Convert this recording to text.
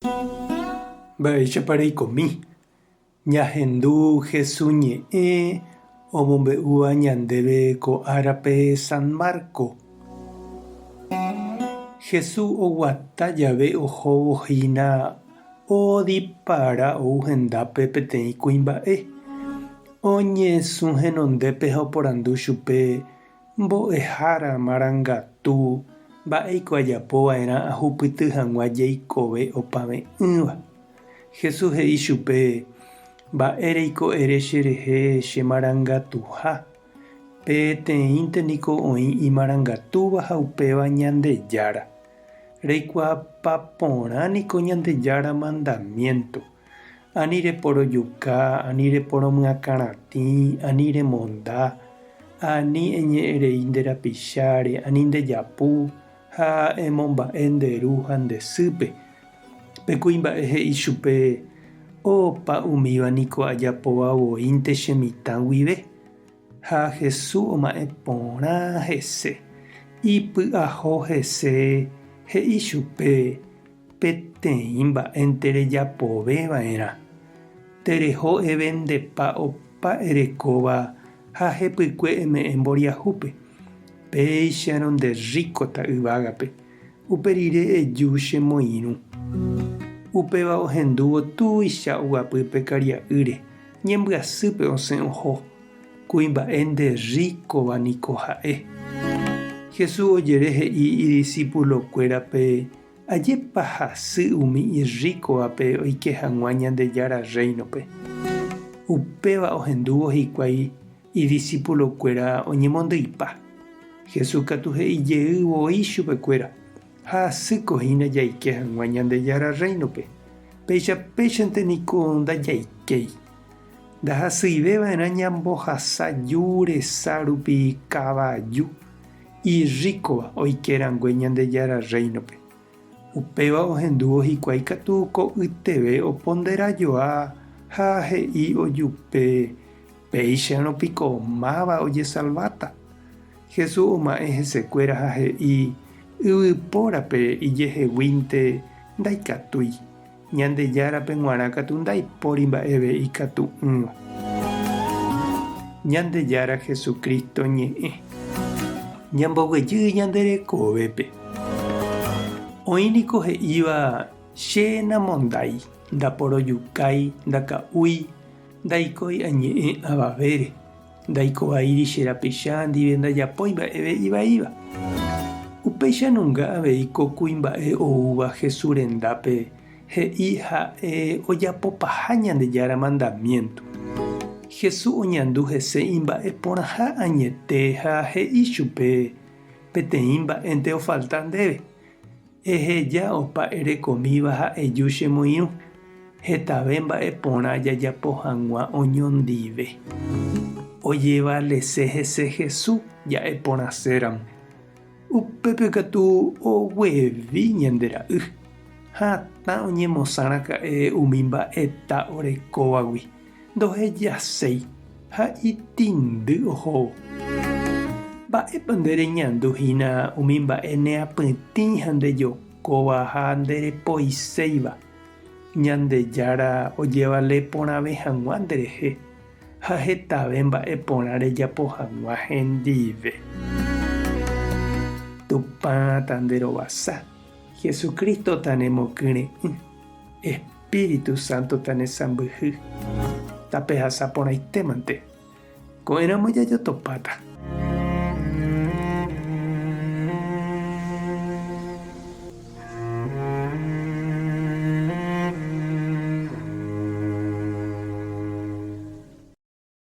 Mba'éichapareikomi. Ñahendu Jesús ñe'ẽ omombe'úva ñandéve ko árape San Marco. Jesús oguata jave ohóvohína odipára ou hendápe peteĩ kuimba'e. Oñesũ henondépe ha oporandu chupe mbo'ehára marangatu mba'éiko ajapova'erã ahupyty hag̃ua jeikove opavẽ'ỹva. Jesús he'i chupe: mba'éreiko ere cherehe chemarangatuha. Peteĩnte niko oĩ imarangatúva ha upéva Ñandejára. Reikuaapa porã niko Ñandejára mandamiento. Ani reporojuka, ani reporomyakaratĩ, ani remonda, ani eñe'ẽrei nde rapicháre, ani ndejapu ha emomba'e nde ru ha nde sýpe. Pe kuimba'e he'i chupe: opa umíva niko ajapovavoínte chemitã guive. Ha Jesús oma'ẽ porã hese, ipy'aho hese, he'i chupe: peteĩ mba'énte rejapoveva'erã. Tereho'ẽve ndepa opa erekóva ha hepykue eme'ẽ mboriahúpe. Péicharõ nde ríkota yvágape. Uperire eju chemoirũ. Upéva ohendúvo tuicha oguapýpe karia'ýre. Ñembyasýpe osẽ oho. Kuimba'e nde ríkova niko ha'e. Jesús ojere he'i idiscípulokuérape ajépa hasy umi iríkovape oike hag̃ua Ñandejára reinope. Upéva ohendúvo hikuái idiscípulokuéra oñemondýipa. Jesús katu he'ijeývoi chupekuéra: hasýkohína jaike hag̃ua Ñandejára reinope. Péichante niko ndajaikéi. Ndahasýiveva'erã ñambohasaju resa rupi kavaju iríkova oikerangue Ñandejára reinope. Upéva ohendúvo hikuái katu ko yteve oponderajoa ha he'i ojupe: péicharõ piko máva ojesalváta. Jesús oma'ẽ hesekuéra ha he'i yvypórape ijeheguínte ndaikatúi. Ñandejárape g̃uarã katu ndaipóri mba'eve ikatu'ỹva. Ñandejára Jesucristo ñe'ẽ. Ñamboguejy ñanderekovépe. Oĩniko he'íva: che namondái, ndaporojukái, ndaka'úi, ndaikói añe'ẽ avavére, ndaikovaíri che rapicha ndive ndajapói mba'eve ivaíva. Upéichanunga aveiko kuimba'e oúva Jesús rendápe he'i ha'e ojapopaha Ñandejára mandamiento. Jesús oñandu hese imba'e porãha añete ha he'i chupe: peteĩ mba'énte ofalta ndéve. Eheja opa erekomíva ha eju chemoirũ. Hetave mba'e porã jajapo hag̃ua oñondive. Ojéva lese hese Jesús ja'e porãséramo. Upépe katu oguevi ñandera'y. Hatã oñemosãraka'e umi mba'eta orekóvagui. Ndohejaséi ha itindy ohóvo. Mba'épa nde reñanduhína umi mba'e neapytĩ ha ndejokóva ha nderepoiséiva. Ñandejára ojévale porãve hag̃ua nderehe ha hetave mba'e porã rejapo hag̃ua hendive. Tupãta nderovasa. Jesucristo tane mokýre'ỹ. Espíritu Santo tane sambyhy. Tape hasa porãitémante. Ko'ẽramo jajotopáta.